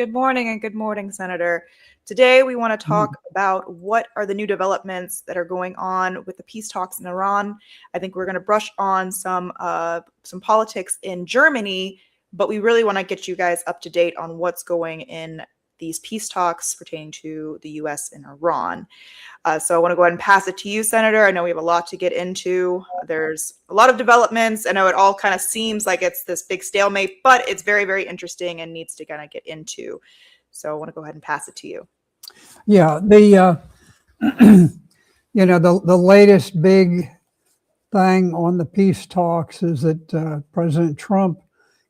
Good morning and good morning, Senator. Today we want to talk about what are the new developments that are going on with the peace talks in Iran. I think we're going to brush on some politics in Germany, but we really want to get you guys up to date on what's going in these peace talks pertaining to the U.S. and Iran. So I want to go ahead and pass it to you, Senator. I know we have a lot to get into. There's a lot of developments. I know it all kind of seems like it's this big stalemate, but it's very, very interesting and needs to kind of get into. So I want to go ahead and pass it to you. Yeah, the latest big thing on the peace talks is that President Trump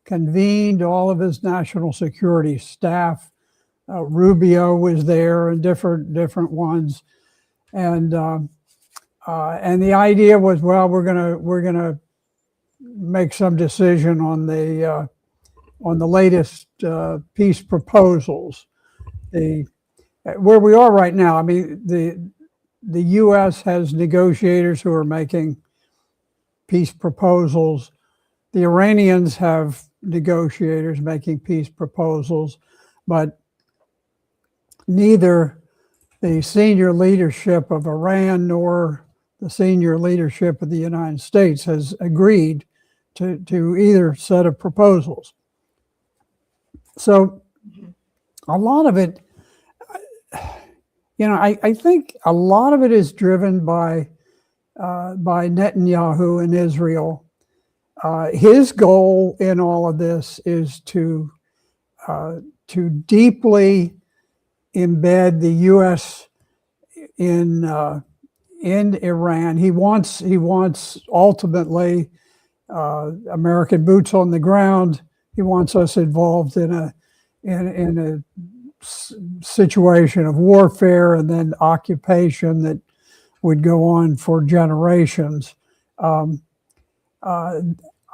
convened all of his national security staff. Rubio was there and different ones. And the idea was, well, we're gonna make some decision on the latest peace proposals. Where we are right now, I mean, the U.S. has negotiators who are making peace proposals. The Iranians have negotiators making peace proposals, but neither the senior leadership of Iran nor the senior leadership of the United States has agreed to either set of proposals. So a lot of it, I think a lot of it is driven by Netanyahu in Israel. His goal in all of this is to deeply embed the U.S. in Iran. He wants ultimately American boots on the ground. He wants us involved in a situation of warfare and then occupation that would go on for generations. I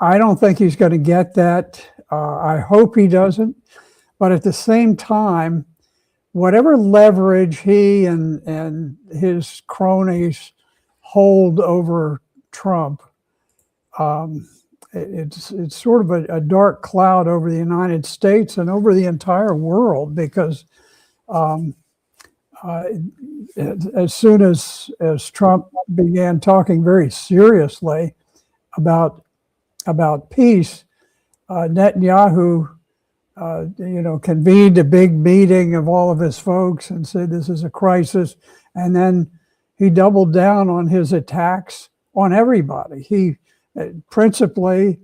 don't think he's going to get that. I hope he doesn't. But at the same time, whatever leverage he and his cronies hold over Trump, it's sort of a dark cloud over the United States and over the entire world, because as soon as Trump began talking very seriously about peace, Netanyahu convened a big meeting of all of his folks and said this is a crisis. And then he doubled down on his attacks on everybody. He principally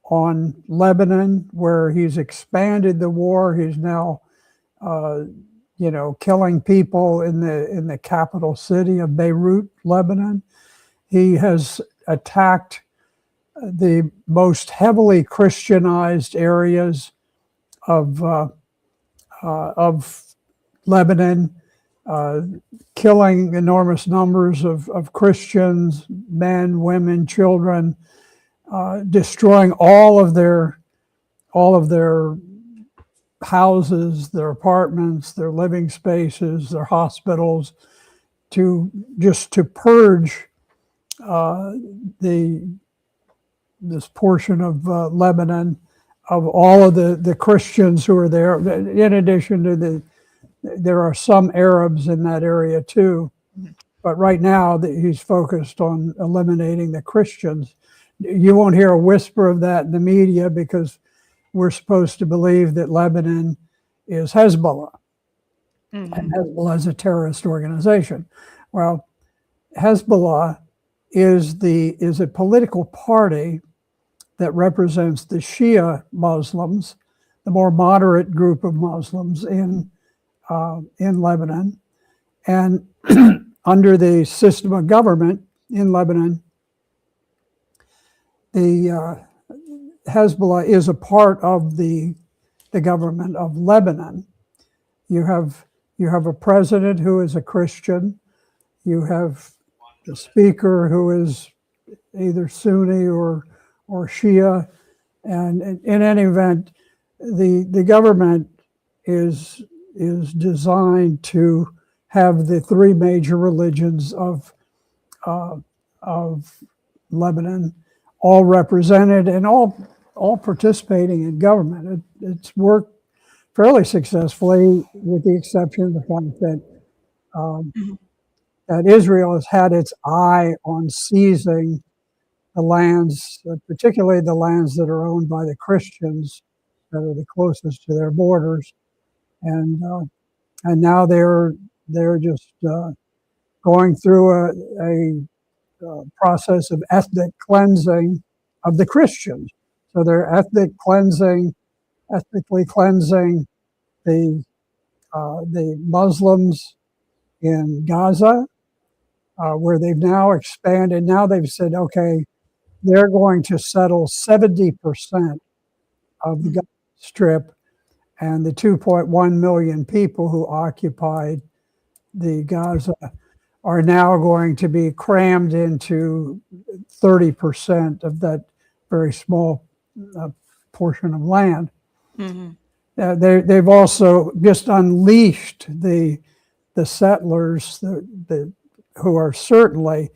on Lebanon, where he's expanded the war. He's now, killing people in the capital city of Beirut, Lebanon. He has attacked the most heavily Christianized areas of Lebanon, killing enormous numbers of Christians, men, women, children, destroying all of their houses, their apartments, their living spaces, their hospitals, to purge this portion of Lebanon of all of the Christians who are there. In addition to there are some Arabs in that area too, but right now he's focused on eliminating the Christians. You won't hear a whisper of that in the media, because we're supposed to believe that Lebanon is Hezbollah, and Hezbollah is a terrorist organization. Well, Hezbollah is a political party that represents the Shia Muslims, the more moderate group of Muslims in Lebanon. And under the system of government in Lebanon, the Hezbollah is a part of the government of Lebanon. You have a president who is a Christian. You have the speaker who is either Sunni or Shia, and in any event, the government is designed to have the three major religions of Lebanon all represented and all participating in government. It's worked fairly successfully, with the exception of the fact that um, Mhm. that Israel has had its eye on seizing the lands, particularly the lands that are owned by the Christians that are the closest to their borders, and now they're just going through a process of ethnic cleansing of the Christians. So they're ethnically cleansing the Muslims in Gaza, where they've now expanded. Now they've said, okay, they're going to settle 70% of the Mhm. Gaza Strip, and the 2.1 million people who occupied the Gaza are now going to be crammed into 30% of that very small uh, portion of land. Mhm. They've also just unleashed the settlers, who are certainly,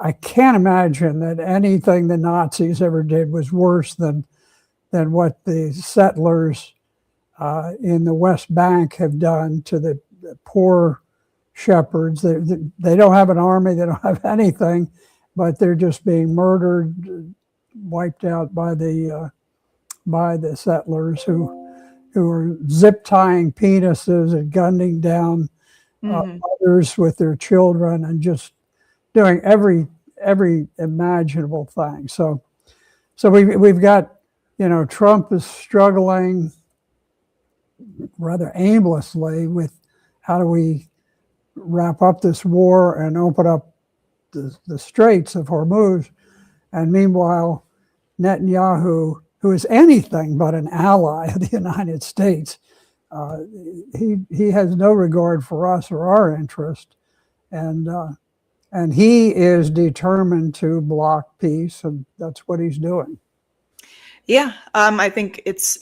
I can't imagine that anything the Nazis ever did was worse than what the settlers in the West Bank have done to the poor shepherds. They don't have an army, they don't have anything, but they're just being murdered, wiped out by the settlers who are zip tying penises and gunning down Mhm. mothers with their children and just doing every imaginable thing. So we've got, Trump is struggling rather aimlessly with how do we wrap up this war and open up the Straits of Hormuz. And meanwhile, Netanyahu, who is anything but an ally of the United States, uh, he has no regard for us or our interest, and and he is determined to block peace, and that's what he's doing. Yeah, I think it's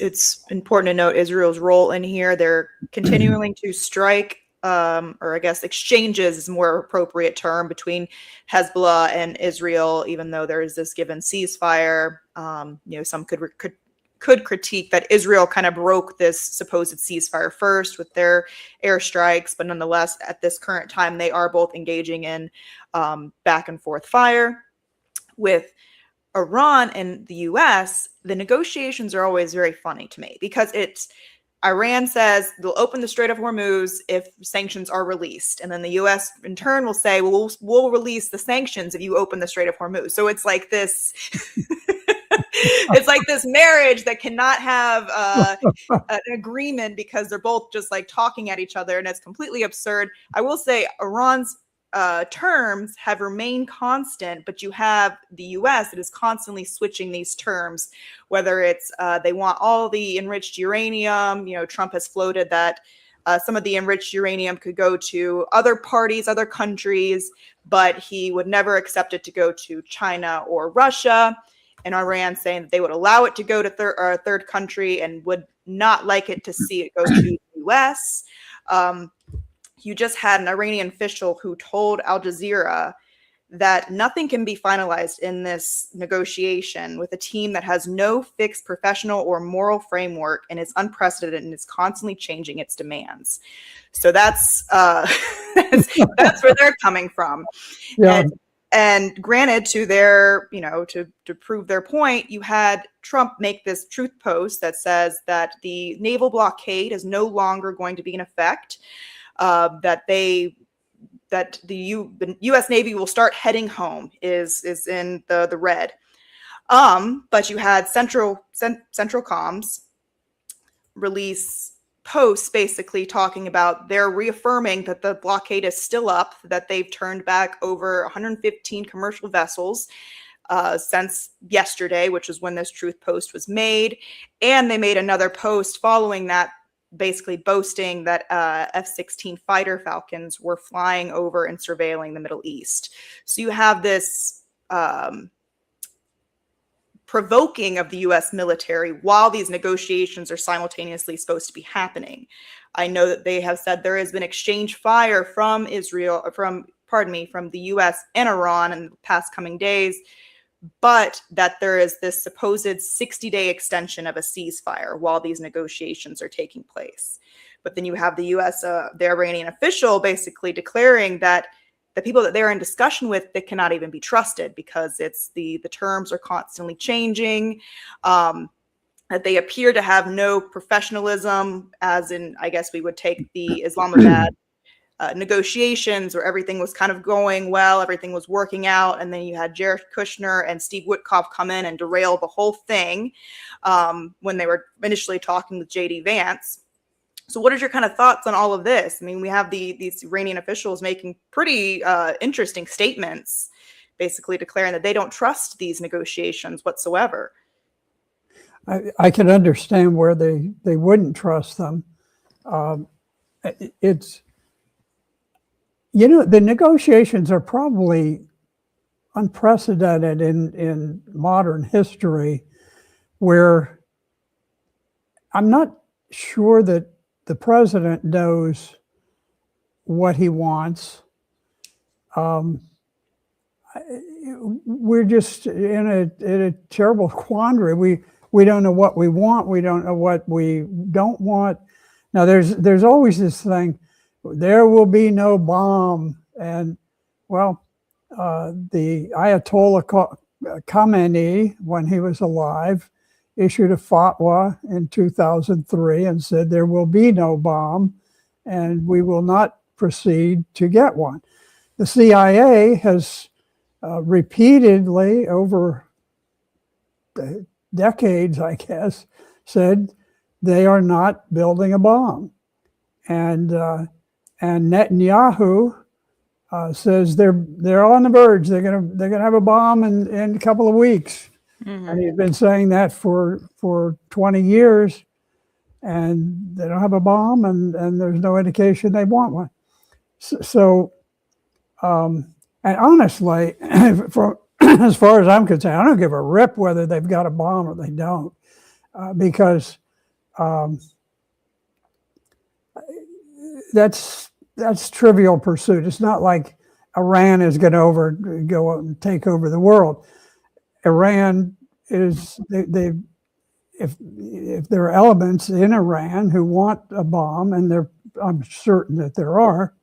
important to note Israel's role in here. They're continuing to strike, or I guess exchanges is a more appropriate term, between Hezbollah and Israel, even though there is this given ceasefire. Some could critique that Israel kind of broke this supposed ceasefire first with their airstrikes, but nonetheless, at this current time, they are both engaging in back and forth fire. With Iran and the US, the negotiations are always very funny to me because it's Iran says they'll open the Strait of Hormuz if sanctions are released. And then the US in turn will say, well, we'll release the sanctions if you open the Strait of Hormuz. So it's like this it's like this marriage that cannot have an agreement because they're both just like talking at each other, and it's completely absurd. I will say Iran's terms have remained constant, but you have the US that is constantly switching these terms, whether it's they want all the enriched uranium. Trump has floated that some of the enriched uranium could go to other parties, other countries, but he would never accept it to go to China or Russia. And Iran saying that they would allow it to go to a third country and would not like it to see it go to the US. You just had an Iranian official who told Al Jazeera that nothing can be finalized in this negotiation with a team that has no fixed professional or moral framework and is unprecedented and is constantly changing its demands. So that's that's where they're coming from. Yeah, And granted, to their, to prove their point, you had Trump make this truth post that says that the naval blockade is no longer going to be in effect. That the U.S. Navy will start heading home is in the red. But you had Central Comms release posts basically talking about they're reaffirming that the blockade is still up, that they've turned back over 115 commercial vessels since yesterday, which is when this truth post was made. And they made another post following that, basically boasting that F-16 fighter Falcons were flying over and surveilling the Middle East. So you have this provoking of the U.S. military while these negotiations are simultaneously supposed to be happening. I know that they have said there has been exchange fire from the U.S. and Iran in the past coming days, but that there is this supposed 60-day extension of a ceasefire while these negotiations are taking place. But then you have the U.S., the Iranian official basically declaring that the people that they're in discussion with, they cannot even be trusted because the terms are constantly changing, that they appear to have no professionalism, as in, I guess we would take the Islamabad negotiations where everything was kind of going well, everything was working out, and then you had Jared Kushner and Steve Witkoff come in and derail the whole thing when they were initially talking with J.D. Vance. So what are your kind of thoughts on all of this? I mean, we have these Iranian officials making pretty interesting statements, basically declaring that they don't trust these negotiations whatsoever. I can understand where they wouldn't trust them. It's, you know, the negotiations are probably unprecedented in modern history, where I'm not sure that the president knows what he wants. We're just in a terrible quandary. We don't know what we want. We don't know what we don't want. Now, there's always this thing, there will be no bomb. And, well, the Ayatollah Khamenei, when he was alive, issued a fatwa in 2003 and said there will be no bomb and we will not proceed to get one. The CIA has repeatedly, over decades, I guess, said they are not building a bomb. And Netanyahu says they're on the verge. They're gonna have a bomb in a couple of weeks. Mm-hmm. And he's been saying that for 20 years, and they don't have a bomb, and there's no indication they want one. So and honestly, as far as I'm concerned, I don't give a rip whether they've got a bomb or they don't, because that's trivial pursuit. It's not like Iran is going to go and take over the world. Iran is if there are elements in Iran who want a bomb, and I'm certain that there are,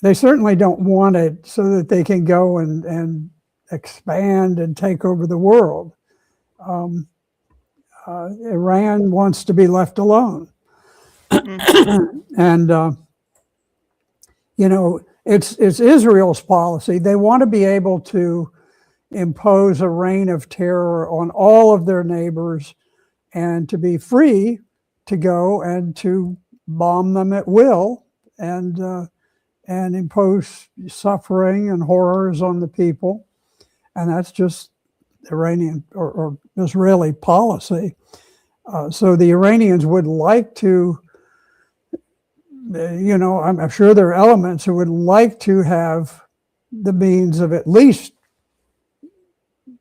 they certainly don't want it so that they can go and expand and take over the world. Iran wants to be left alone. And, you know, it's Israel's policy. They want to be able to impose a reign of terror on all of their neighbors and to be free to go and to bomb them at will and impose suffering and horrors on the people. And that's just Iranian or Israeli policy. So the Iranians would like to, you know, I'm sure there are elements who would like to have the means of at least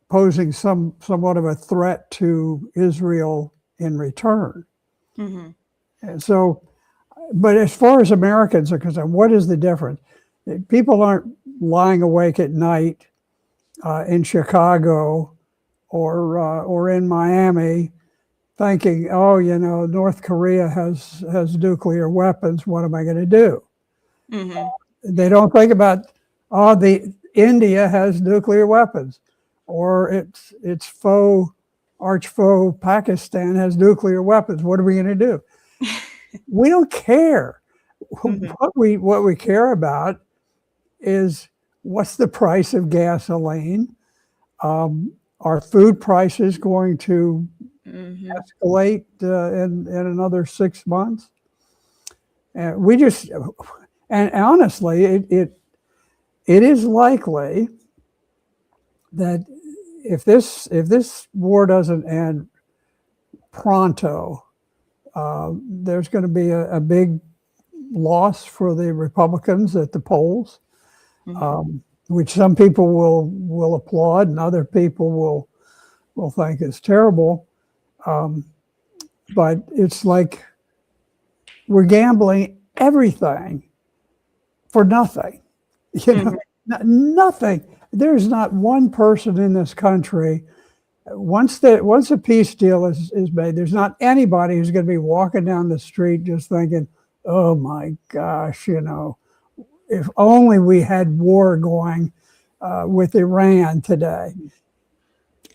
posing somewhat of a threat to Israel in return. Mm-hmm. And so, but as far as Americans are concerned, what is the difference? People aren't lying awake at night in Chicago or in Miami thinking, oh, you know, North Korea has nuclear weapons. What am I going to do? Mm-hmm. They don't think about, oh, India has nuclear weapons, or its arch foe Pakistan has nuclear weapons. What are we going to do? We don't care. Mm-hmm. What we care about is what's the price of gasoline? Are food prices going to escalate in another 6 months? And honestly, it is likely that if this war doesn't end pronto, there's going to be a big loss for the Republicans at the polls, which some people will applaud and other people will think is terrible. But it's like we're gambling everything for nothing. You know, nothing. there's not one person in this country, once a peace deal is made, there's not anybody who's going to be walking down the street just thinking, oh my gosh, if only we had war going with Iran today.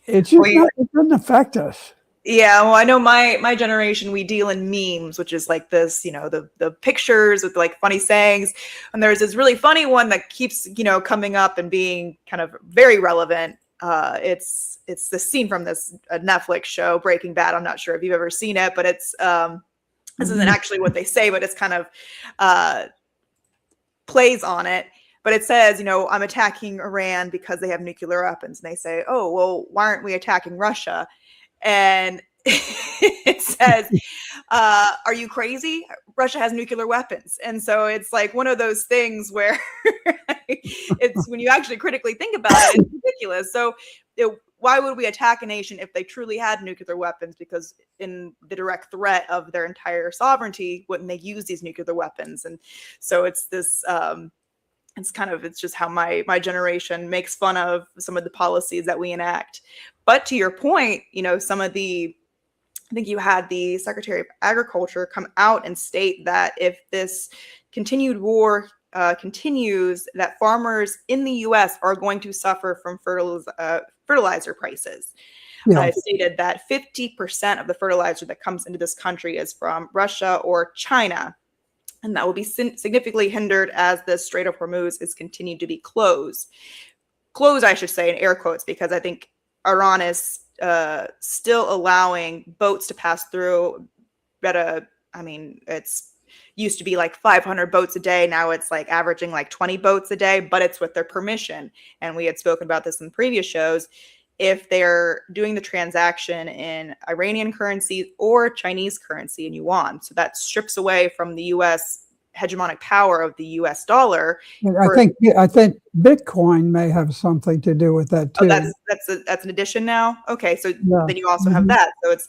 It's just it doesn't affect us. Yeah, well, I know my generation, we deal in memes, which is like this, the pictures with like funny sayings. And there's this really funny one that keeps, coming up and being kind of very relevant. It's the scene from this Netflix show, Breaking Bad. I'm not sure if you've ever seen it, but it's this isn't actually what they say, but it's kind of plays on it. But it says, I'm attacking Iran because they have nuclear weapons. And they say, oh, well, why aren't we attacking Russia? And it says, are you crazy? Russia has nuclear weapons. And so it's like one of those things where it's when you actually critically think about it, it's ridiculous. So why would we attack a nation if they truly had nuclear weapons? Because in the direct threat of their entire sovereignty, wouldn't they use these nuclear weapons? And so it's this it's just how my generation makes fun of some of the policies that we enact. But to your point, I think you had the Secretary of Agriculture come out and state that if this continued war continues, that farmers in the U.S. are going to suffer from fertilizer prices. Yeah. I stated that 50% of the fertilizer that comes into this country is from Russia or China. And that will be significantly hindered as the Strait of Hormuz is continued to be closed. Closed, I should say, in air quotes, because I think Iran is still allowing boats to pass through. It's used to be like 500 boats a day. Now it's like averaging like 20 boats a day, but it's with their permission. And we had spoken about this in previous shows. If they're doing the transaction in Iranian currency or Chinese currency in yuan. So that strips away from the U.S. hegemonic power of the U.S. dollar. I think Bitcoin may have something to do with that too. Oh, that's an addition now? Okay, so then you also have that. So it's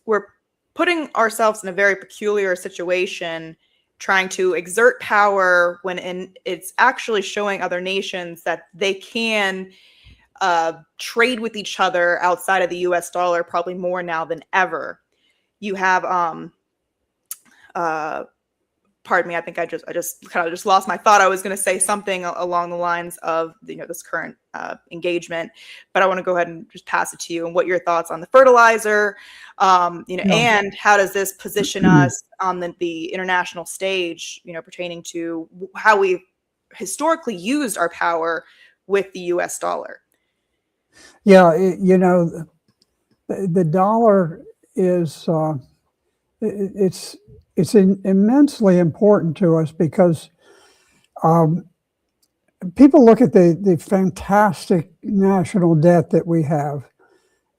we're putting ourselves in a very peculiar situation, trying to exert power when it's actually showing other nations that they can trade with each other outside of the US dollar, probably more now than ever. You have pardon me, I think I just kind of just lost my thought. I was going to say something along the lines of this current engagement, but I want to go ahead and just pass it to you and what your thoughts on the fertilizer, and how does this position us on the international stage, pertaining to how we've historically used our power with the US dollar. Yeah, the dollar is it's immensely important to us because people look at the fantastic national debt that we have.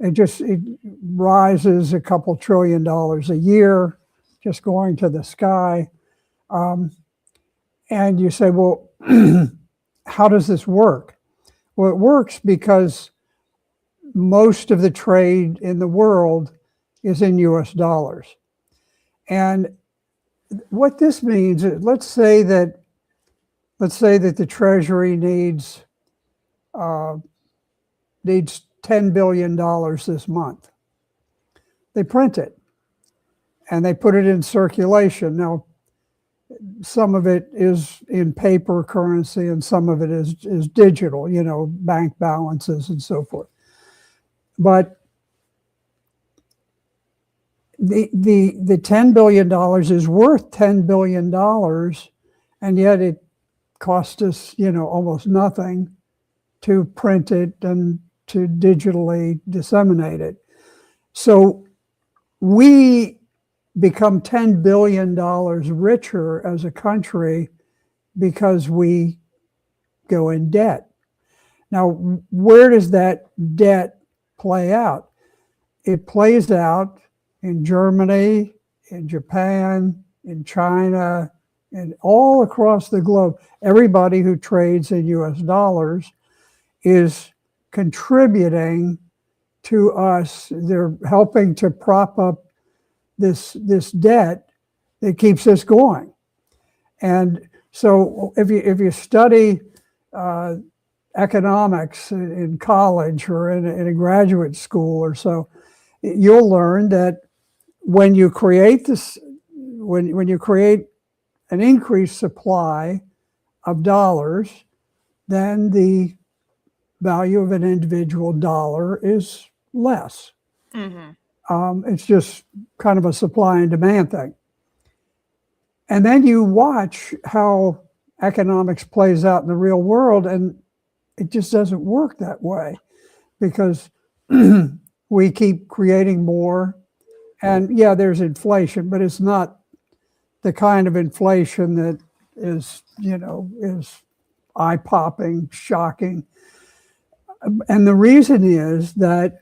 It rises a couple $1 trillion a year, just going to the sky. And you say, well, how does this work? Well, it works because most of the trade in the world is in US dollars. And what this means, let's say that the Treasury needs $10 billion this month. They print it and they put it in circulation. Now, some of it is in paper currency and some of it is digital, bank balances and so forth. But the $10 billion is worth $10 billion, and yet it cost us, almost nothing to print it and to digitally disseminate it. So we become $10 billion richer as a country because we go in debt. Now, where does that debt play out? It plays out in Germany, in Japan, in China, and all across the globe. Everybody who trades in US dollars is contributing to us. They're helping to prop up this debt that keeps us going. And so if you study economics in college or in a graduate school or so, you'll learn that when you create this, when you create an increased supply of dollars, then the value of an individual dollar is less. It's just kind of a supply and demand thing. And then you watch how economics plays out in the real world, and it just doesn't work that way, because we keep creating more. And yeah, there's inflation, but it's not the kind of inflation that is, is eye-popping, shocking. And the reason is that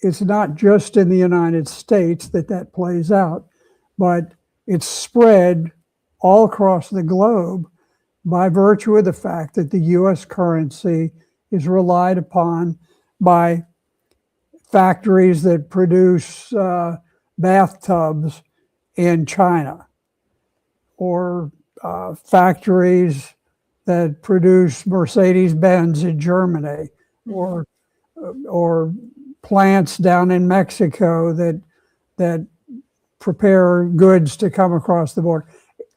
it's not just in the United States that plays out, but it's spread all across the globe by virtue of the fact that the US currency is relied upon by factories that produce bathtubs in China, or factories that produce Mercedes-Benz in Germany, or plants down in Mexico that prepare goods to come across the border.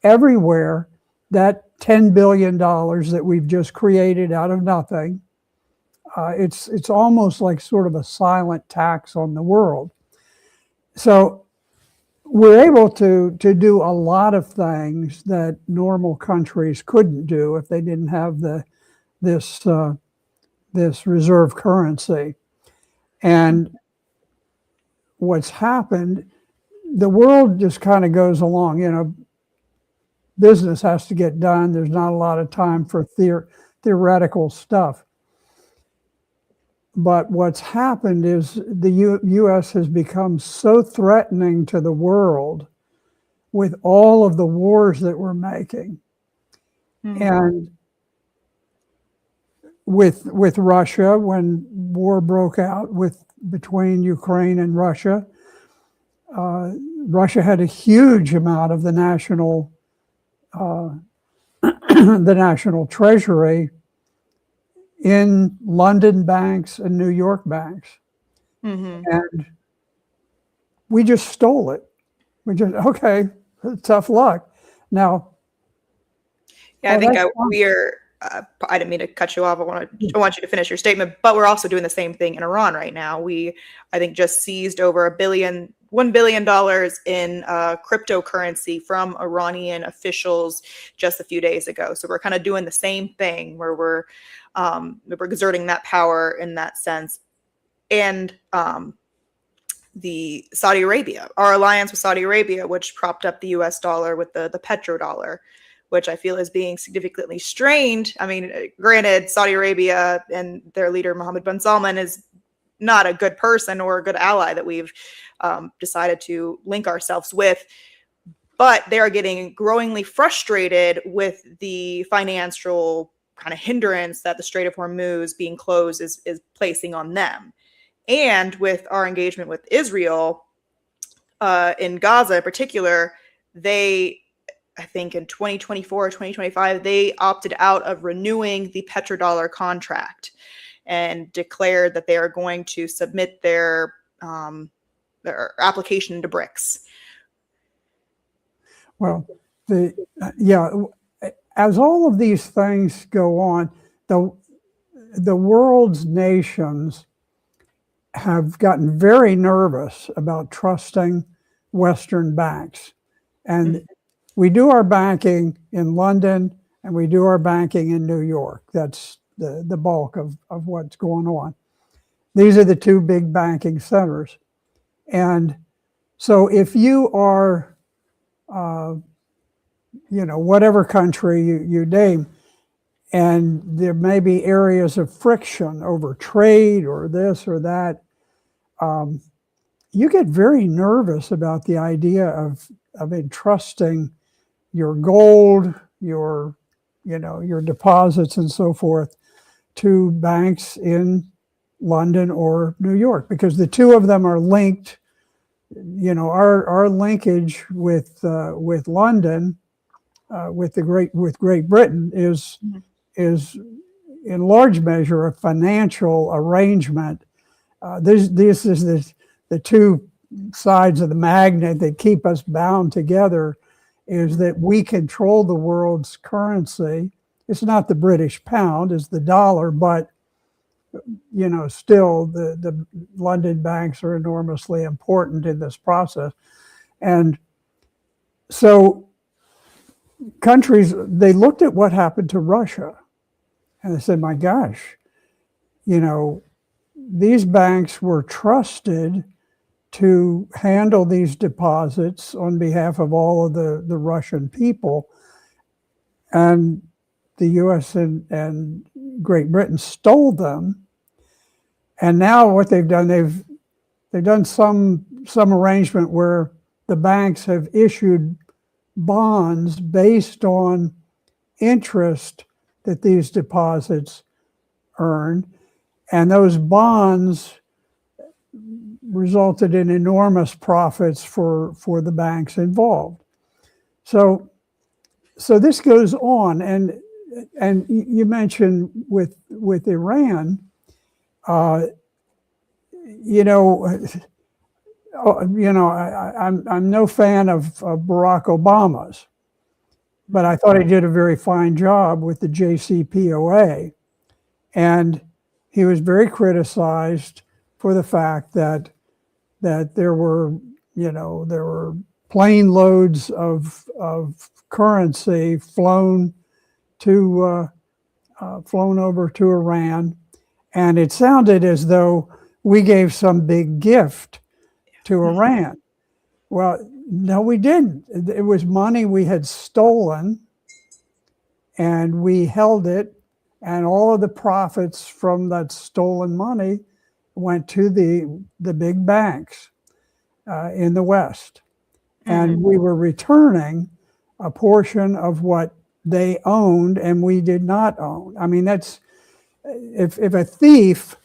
Everywhere, that $10 billion that we've just created out of nothing, it's almost like sort of a silent tax on the world. So we're able to do a lot of things that normal countries couldn't do if they didn't have this reserve currency. And what's happened, the world just kind of goes along, business has to get done. There's not a lot of time for theoretical stuff. But what's happened is the U.S. has become so threatening to the world with all of the wars that we're making. And with Russia, when war broke out between Ukraine and Russia, Russia had a huge amount of the national treasury in London banks and New York banks. And we just stole it. Okay, tough luck. Now, yeah, I think I didn't mean to cut you off. I want you to finish your statement, but we're also doing the same thing in Iran right now. We, I think, just seized over $1 billion in cryptocurrency from Iranian officials just a few days ago. So we're kind of doing the same thing, where we're exerting that power in that sense. And the Saudi Arabia, our alliance with Saudi Arabia, which propped up the US dollar with the petrodollar, which I feel is being significantly strained. I mean, granted, Saudi Arabia and their leader, Mohammed bin Salman, is not a good person or a good ally that we've decided to link ourselves with. But they are getting growingly frustrated with the financial kind of hindrance that the Strait of Hormuz being closed is placing on them. And with our engagement with Israel in Gaza in particular, I think in 2024 or 2025, they opted out of renewing the petrodollar contract and declared that they are going to submit their application to BRICS. Well, as all of these things go on, the world's nations have gotten very nervous about trusting Western banks. And we do our banking in London and we do our banking in New York. That's the bulk of what's going on. These are the two big banking centers. And so if you are, whatever country you name, and there may be areas of friction over trade or this or that, you get very nervous about the idea of entrusting your gold, your deposits and so forth to banks in London or New York, because the two of them are linked. Our linkage with London, with Great Britain is in large measure, a financial arrangement. This is the two sides of the magnet that keep us bound together, is that we control the world's currency. It's not the British pound, it's the dollar, but still the London banks are enormously important in this process. And so countries, they looked at what happened to Russia and they said, my gosh, these banks were trusted to handle these deposits on behalf of all of the Russian people. And the US and Great Britain stole them. And now what they've done, they've done some arrangement where the banks have issued bonds based on interest that these deposits earn. And those bonds resulted in enormous profits for the banks involved. So this goes on, and you mentioned with Iran, I'm no fan of Barack Obama's, but I thought he did a very fine job with the JCPOA, and he was very criticized for the fact that there were plane loads of currency flown over to Iran, and it sounded as though we gave some big gift to Iran. Well, no, we didn't. It was money we had stolen, and we held it, and all of the profits from that stolen money went to the big banks in the West. And we were returning a portion of what they owned and we did not own. I mean, that's, if a thief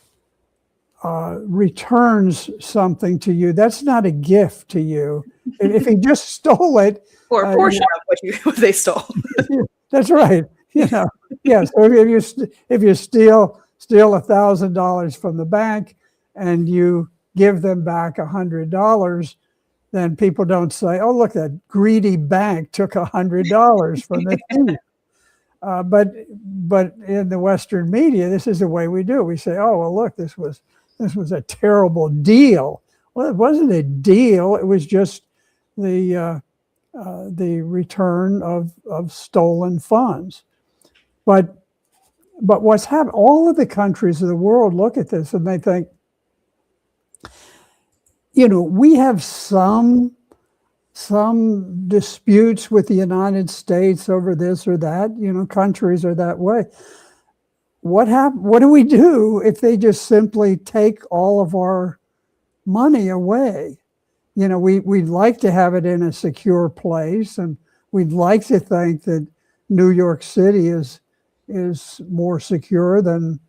returns something to you, that's not a gift to you. If he just stole it, or a portion of what they stole. That's right. So if you steal $1,000 from the bank and you give them back $100, then people don't say, "Oh, look, that greedy bank took $100 from the thief." But in the Western media, this is the way we do. We say, "Oh, well, look, this was a terrible deal." Well, it wasn't a deal. It was just the return of stolen funds. But what's happened? All of the countries of the world look at this and they think, we have some disputes with the United States over this or that. Countries are that way. What do we do if they just simply take all of our money away? We'd like to have it in a secure place, and we'd like to think that New York City is more secure than,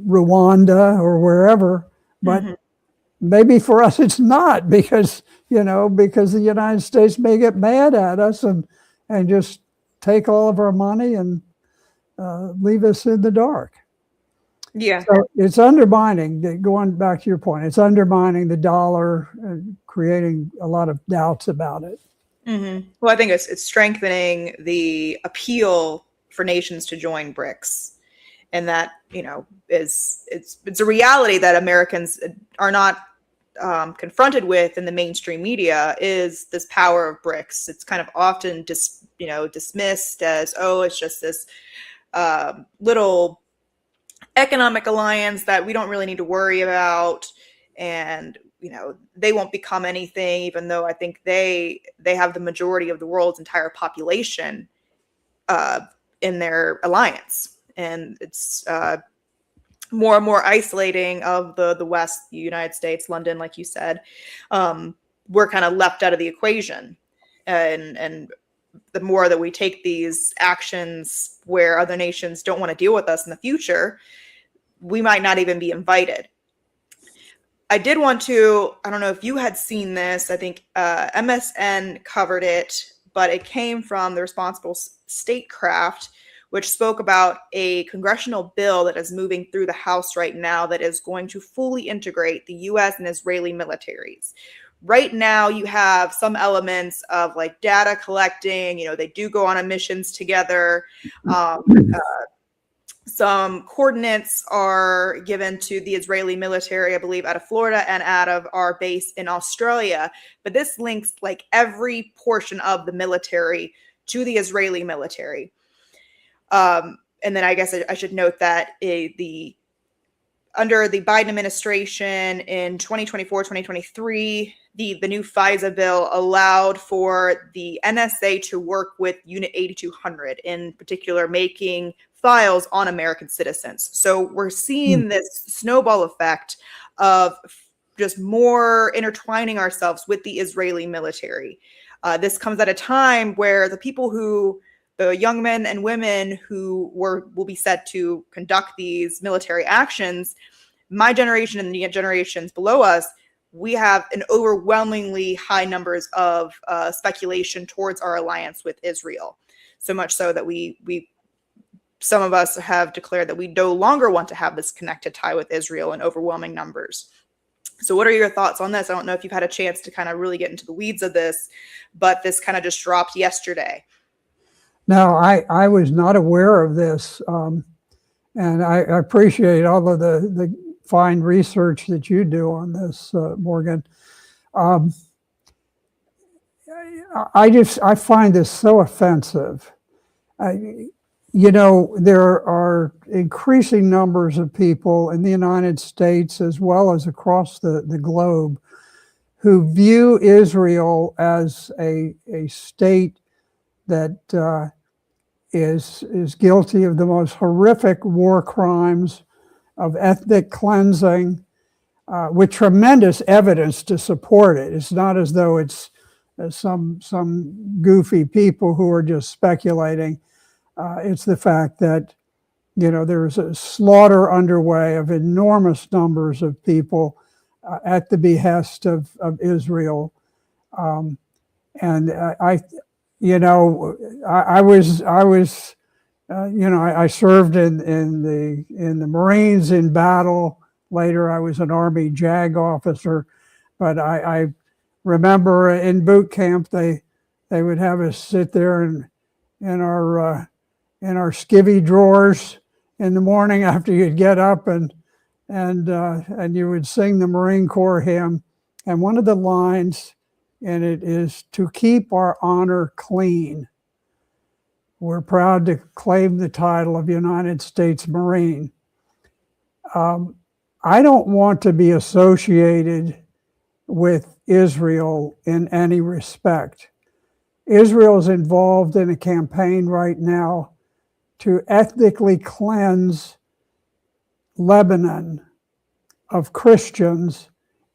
Rwanda or wherever. But maybe for us it's not, because the United States may get mad at us and just take all of our money and leave us in the dark. Yeah. So it's undermining, going back to your point, it's undermining the dollar, creating a lot of doubts about it. Well, I think it's strengthening the appeal for nations to join BRICS. And that, it's a reality that Americans are not confronted with in the mainstream media, is this power of BRICS. It's kind of often dismissed as, oh, it's just this little economic alliance that we don't really need to worry about, and they won't become anything, even though I think they have the majority of the world's entire population in their alliance. And it's more and more isolating of the West, the United States, London, like you said. We're kind of left out of the equation. And the more that we take these actions where other nations don't want to deal with us in the future, we might not even be invited. I did want to, I don't know if you had seen this, I think MSN covered it, but it came from the Responsible Statecraft, which spoke about a congressional bill that is moving through the House right now that is going to fully integrate the US and Israeli militaries. Right now, you have some elements of like data collecting, they do go on missions together. Some coordinates are given to the Israeli military, I believe, out of Florida and out of our base in Australia. But this links like every portion of the military to the Israeli military. And then I guess I should note that under the Biden administration in 2024, 2023, the new FISA bill allowed for the NSA to work with Unit 8200, in particular, making files on American citizens. So we're seeing this snowball effect of just more intertwining ourselves with the Israeli military. This comes at a time where the young men and women who will be set to conduct these military actions, my generation and the generations below us, we have an overwhelmingly high numbers of speculation towards our alliance with Israel. So much so that some of us have declared that we no longer want to have this connected tie with Israel in overwhelming numbers. So what are your thoughts on this? I don't know if you've had a chance to kind of really get into the weeds of this, but this kind of just dropped yesterday. No, I was not aware of this. And I appreciate all of the fine research that you do on this, Morgan. I find this so offensive. There are increasing numbers of people in the United States as well as across the globe who view Israel as a state that is guilty of the most horrific war crimes, of ethnic cleansing, with tremendous evidence to support it. It's not as though it's some goofy people who are just speculating. It's the fact that, there's a slaughter underway of enormous numbers of people at the behest of Israel. And I served in the Marines in battle. Later, I was an Army JAG officer, but I remember in boot camp they would have us sit there in our skivvy drawers in the morning after you'd get up and you would sing the Marine Corps hymn, and one of the lines in it is, "To keep our honor clean. We're proud to claim the title of United States Marine." I don't want to be associated with Israel in any respect. Israel is involved in a campaign right now to ethnically cleanse Lebanon of Christians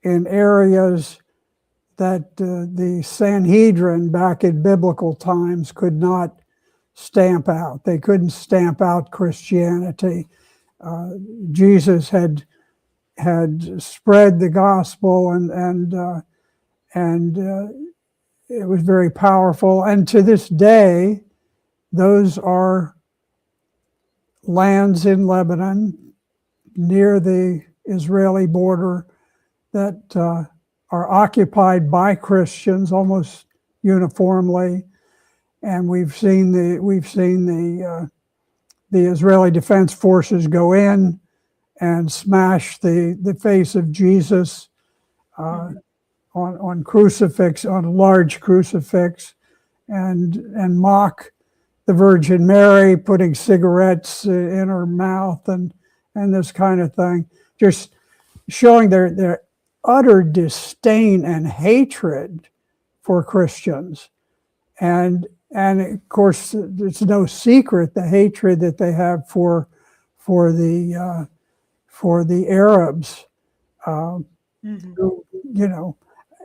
in areas that the Sanhedrin back in biblical times could not stamp out. They couldn't stamp out Christianity. Jesus had spread the gospel and it was very powerful. And to this day, those are lands in Lebanon near the Israeli border that are occupied by Christians almost uniformly. And we've seen the Israeli Defense Forces go in and smash the face of Jesus on a large crucifix, and mock the Virgin Mary, putting cigarettes in her mouth and this kind of thing, just showing their utter disdain and hatred for Christians. And of course, it's no secret the hatred that they have for the Arabs.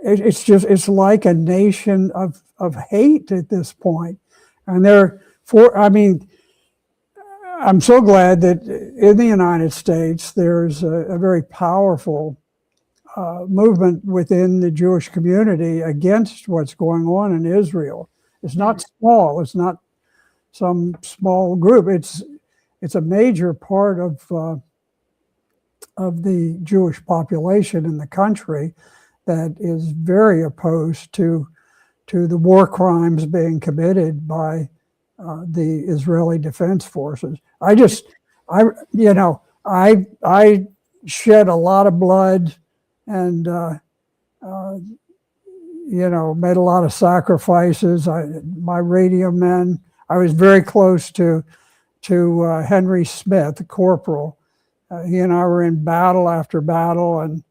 It's like a nation of hate at this point. And I'm so glad that in the United States, there's a very powerful movement within the Jewish community against what's going on in Israel. It's not small. It's not some small group. It's a major part of the Jewish population in the country that is very opposed to the war crimes being committed by the Israeli Defense Forces. I shed a lot of blood and made a lot of sacrifices. My radio men. I was very close to Henry Smith, the corporal. He and I were in battle after battle,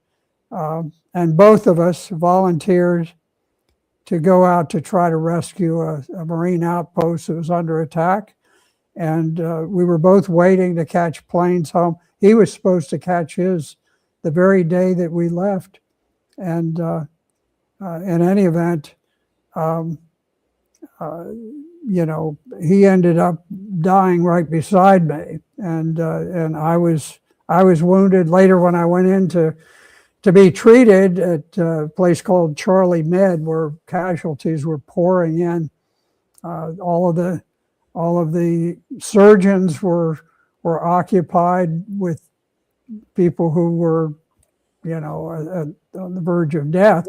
and both of us volunteered to go out to try to rescue a Marine outpost that was under attack. And we were both waiting to catch planes home. He was supposed to catch his the very day that we left. And in any event, he ended up dying right beside me. And I was wounded later when I went in to be treated at a place called Charlie Med, where casualties were pouring in. All of the surgeons were occupied with people who were, on the verge of death.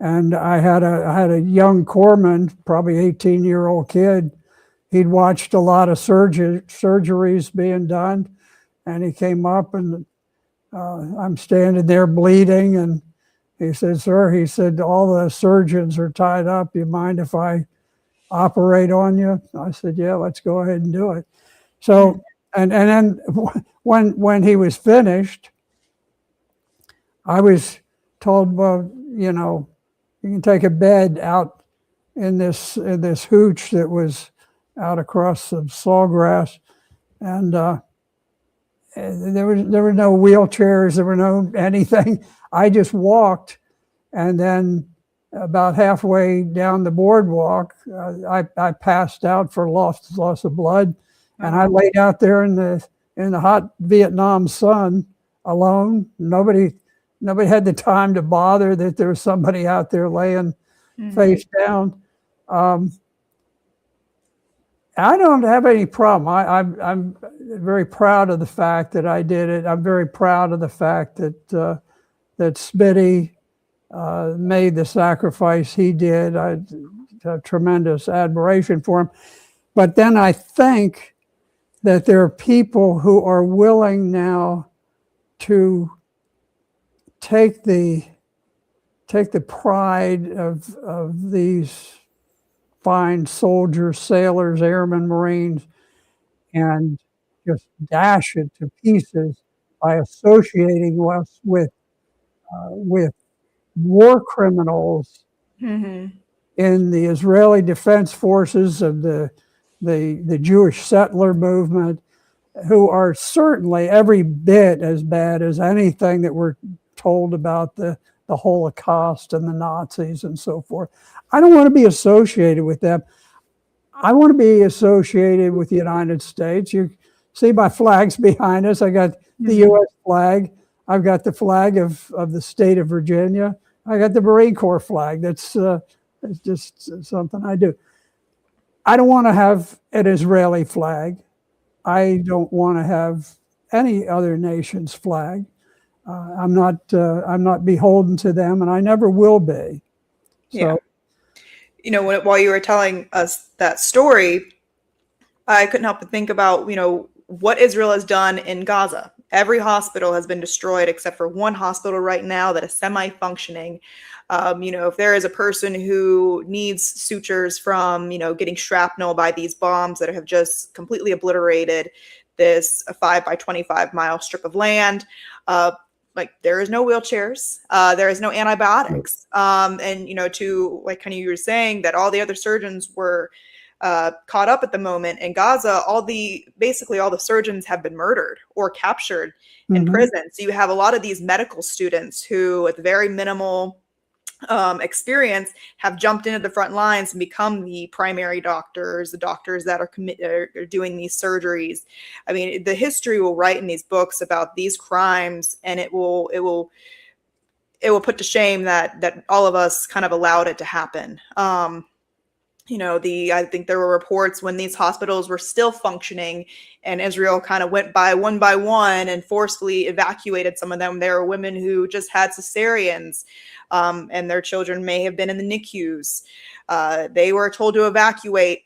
And I had a young corpsman, probably 18-year-old kid. He'd watched a lot of surgeries being done, and he came up and I'm standing there bleeding, and he said, "Sir," he said, "all the surgeons are tied up. You mind if I operate on you?" I said, "Yeah, let's go ahead and do it." So, and then when he was finished, I was told, "Well, you can take a bed out in this hooch that was out across some sawgrass," and there were no wheelchairs, there were no anything. I just walked, and then about halfway down the boardwalk, I passed out for loss of blood, and I laid out there in the hot Vietnam sun alone. Nobody had the time to bother that there was somebody out there laying face down. I don't have any problem. I'm very proud of the fact that I did it. I'm very proud of the fact that Smitty made the sacrifice he did. I have tremendous admiration for him. But then I think that there are people who are willing now to take the pride of these fine soldiers, sailors, airmen, Marines, and just dash it to pieces by associating us with war criminals in the Israeli Defense Forces of the Jewish settler movement, who are certainly every bit as bad as anything that we're told about the Holocaust and the Nazis and so forth. I don't want to be associated with them. I want to be associated with the United States. You see my flags behind us. I got the U.S. flag. I've got the flag of the state of Virginia. I got the Marine Corps flag. That's just something I do. I don't want to have an Israeli flag. I don't want to have any other nation's flag. I'm not beholden to them, and I never will be. So, while you were telling us that story, I couldn't help but think about, what Israel has done in Gaza. Every hospital has been destroyed except for one hospital right now that is semi-functioning. If there is a person who needs sutures from, getting shrapnel by these bombs that have just completely obliterated this 5 by 25 mile strip of land, there is no wheelchairs, there is no antibiotics. And, to kind of you were saying that all the other surgeons were caught up at the moment in Gaza, basically all the surgeons have been murdered or captured in prison. So you have a lot of these medical students who, with very minimal experience, have jumped into the front lines and become the primary doctors, the doctors that are doing these surgeries. I mean, the history will write in these books about these crimes, and it will put to shame that all of us kind of allowed it to happen. I think there were reports when these hospitals were still functioning and Israel kind of went by one and forcefully evacuated some of them. There were women who just had cesareans, and their children may have been in the NICUs. They were told to evacuate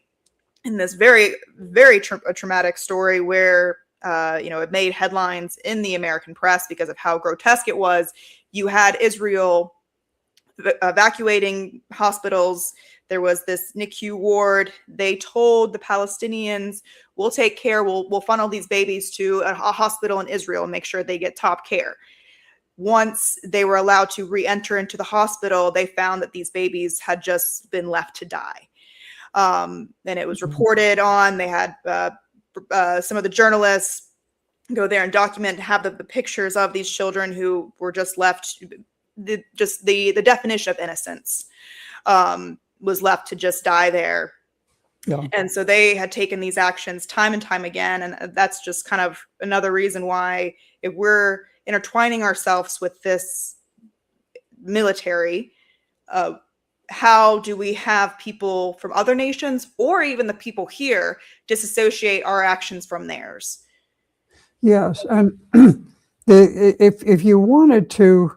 in this very, very traumatic story where, it made headlines in the American press because of how grotesque it was. You had Israel evacuating hospitals. There was this NICU ward. They told the Palestinians, we'll take care, we'll funnel these babies to a hospital in Israel and make sure they get top care. Once they were allowed to re-enter into the hospital, they found that these babies had just been left to die. And it was reported on. They had some of the journalists go there and document, have the pictures of these children who were just left, the definition of innocence. Was left to just die there. Yeah. And so they had taken these actions time and time again. And that's just kind of another reason why, if we're intertwining ourselves with this military, how do we have people from other nations or even the people here disassociate our actions from theirs? Yes. And if you wanted to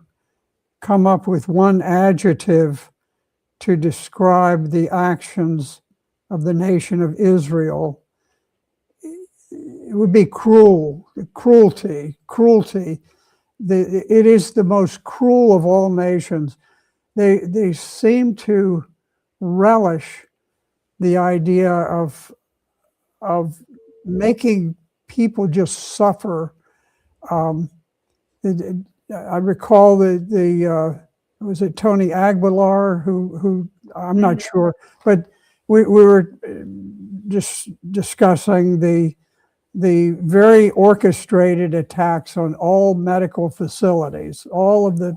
come up with one adjective to describe the actions of the nation of Israel, it would be cruelty. It is the most cruel of all nations. They seem to relish the idea of making people just suffer. I recall was it Tony Aguilar who I'm not sure, but we were just discussing the very orchestrated attacks on all medical facilities, all of the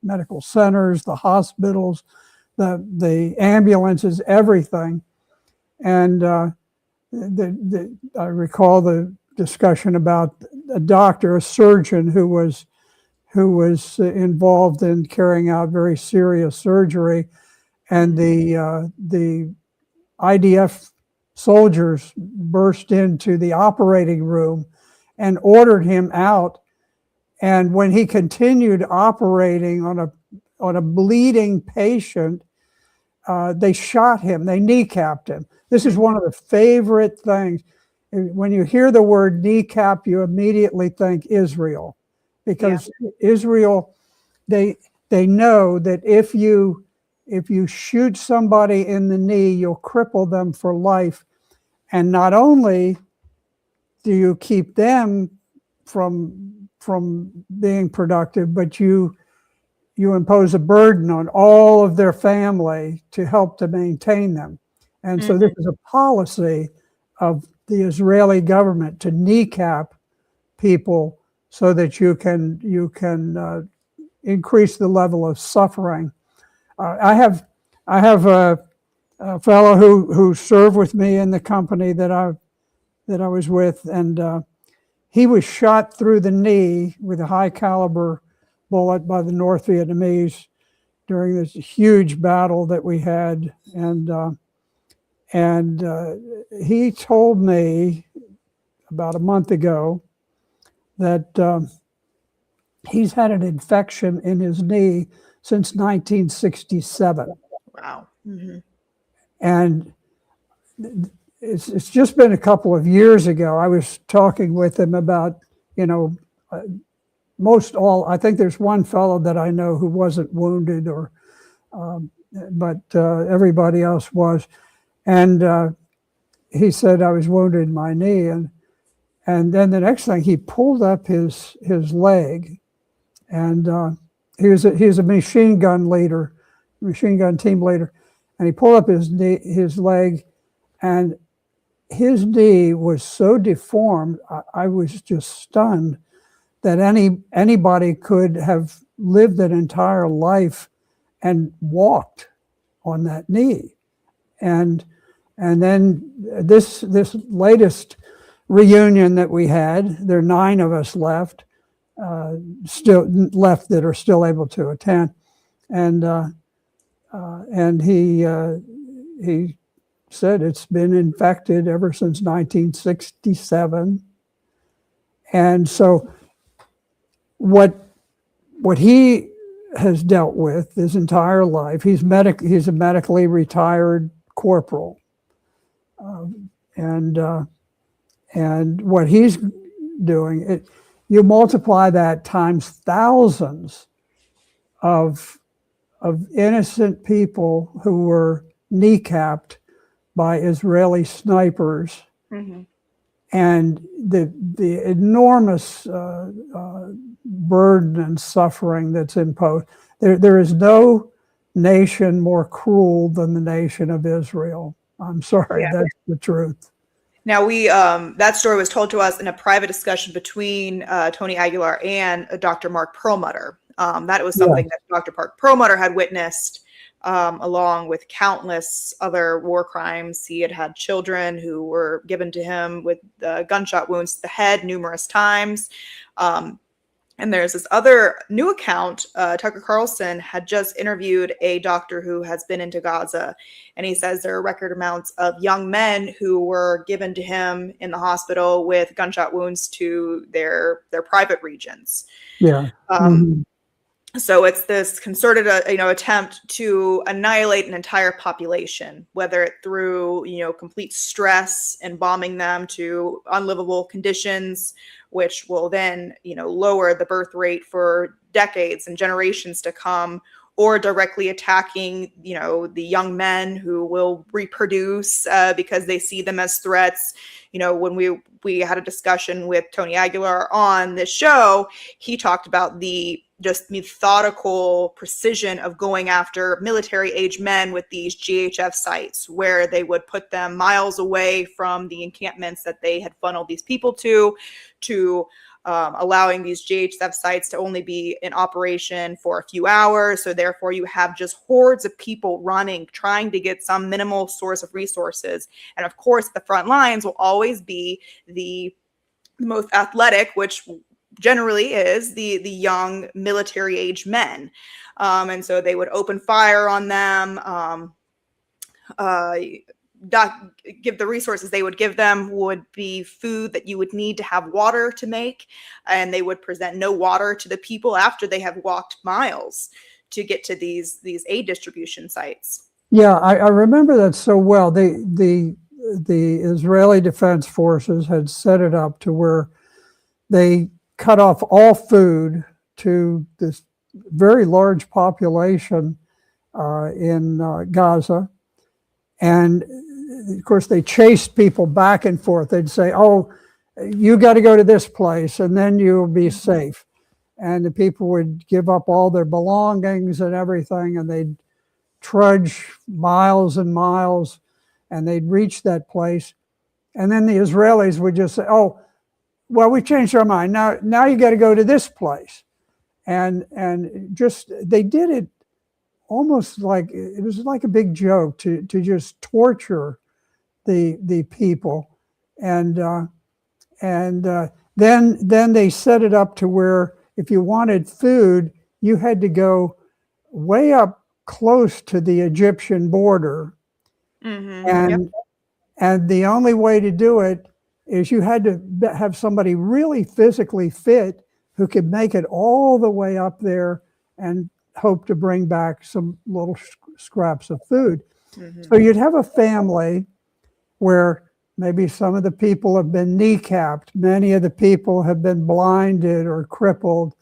medical centers, the hospitals, the ambulances, everything. And I recall the discussion about a doctor, a surgeon who was involved in carrying out very serious surgery, and the IDF soldiers burst into the operating room and ordered him out. And when he continued operating on a bleeding patient, they shot him, they kneecapped him. This is one of the favorite things. When you hear the word kneecap, you immediately think Israel, because Israel, they know that if you shoot somebody in the knee, you'll cripple them for life. And not only do you keep them from being productive, but you impose a burden on all of their family to help to maintain them. And so this is a policy of the Israeli government to kneecap people so that you can increase the level of suffering. I have a fellow who served with me in the company that I was with, and he was shot through the knee with a high caliber bullet by the North Vietnamese during this huge battle that we had, and he told me about a month ago that he's had an infection in his knee since 1967. Wow. Mm-hmm. And it's just been a couple of years ago. I was talking with him about, I think there's one fellow that I know who wasn't wounded, but everybody else was. And he said, I was wounded in my knee. And then the next thing, he pulled up his leg, and he was a machine gun team leader. And he pulled up his leg, and his knee was so deformed, I was just stunned that anybody could have lived an entire life and walked on that knee. And then this latest reunion that we had, there are 9 of us left, still left that are still able to attend. And And he said it's been infected ever since 1967. And so what he has dealt with his entire life, he's a medically retired corporal. And what he's doing, you multiply that times thousands of innocent people who were kneecapped by Israeli snipers, Mm-hmm. and the enormous burden and suffering that's imposed. There is no nation more cruel than the nation of Israel. I'm sorry, Yeah. that's the truth. Now that story was told to us in a private discussion between Tony Aguilar and Dr. Mark Perlmutter. That was something that Dr. Perlmutter had witnessed, along with countless other war crimes. He had children who were given to him with gunshot wounds to the head numerous times. And there's this other new account. Tucker Carlson had just interviewed a doctor who has been into Gaza, and he says there are record amounts of young men who were given to him in the hospital with gunshot wounds to their private regions. Yeah. So it's this concerted, attempt to annihilate an entire population, whether it through, complete stress and bombing them to unlivable conditions, which will then, lower the birth rate for decades and generations to come, or directly attacking, the young men who will reproduce because they see them as threats. When we had a discussion with Tony Aguilar on this show, he talked about the just methodical precision of going after military age men with these GHF sites, where they would put them miles away from the encampments that they had funneled these people to allowing these GHF sites to only be in operation for a few hours. So therefore you have just hordes of people running, trying to get some minimal source of resources. And of course, the front lines will always be the most athletic, which generally is the young military age men. And so they would open fire on them, give the resources they would give them would be food that you would need to have water to make, and they would present no water to the people after they have walked miles to get to these aid distribution sites. Yeah, I remember that so well. The Israeli Defense Forces had set it up to where they cut off all food to this very large population in Gaza. And of course, they chased people back and forth. They'd say, oh, you got to go to this place and then you'll be safe. And the people would give up all their belongings and everything, and they'd trudge miles and miles, and they'd reach that place. And then the Israelis would just say, oh, well, we changed our mind. Now you got to go to this place. And just, they did it almost like, it was like a big joke to just torture the people. And then they set it up to where if you wanted food, you had to go way up close to the Egyptian border. Mm-hmm. And the only way to do it is you had to have somebody really physically fit who could make it all the way up there and hope to bring back some little scraps of food. Mm-hmm. So you'd have a family where maybe some of the people have been kneecapped, many of the people have been blinded or crippled.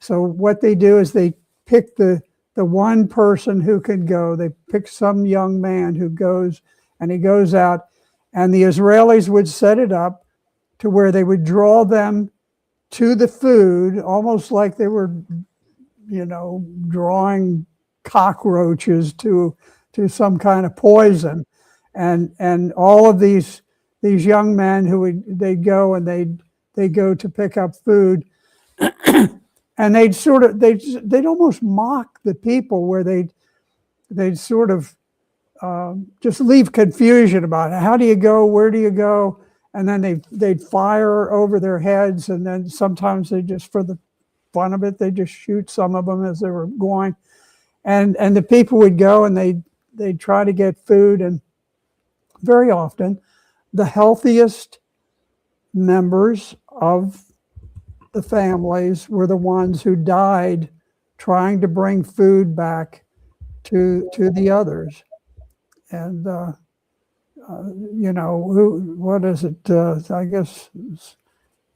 So what they do is they pick the one person who can go. They pick some young man who goes, and he goes out, and the Israelis would set it up to where they would draw them to the food, almost like they were, drawing cockroaches to some kind of poison. And all of these young men they'd go and they'd go to pick up food, and they'd almost mock the people, where they'd sort of just leave confusion about it. How do you go? Where do you go? And then they'd fire over their heads, and then sometimes they just, for the fun of it, they just shoot some of them as they were going. and the people would go and they'd try to get food, and very often the healthiest members of the families were the ones who died trying to bring food back to the others. And what is it? I guess,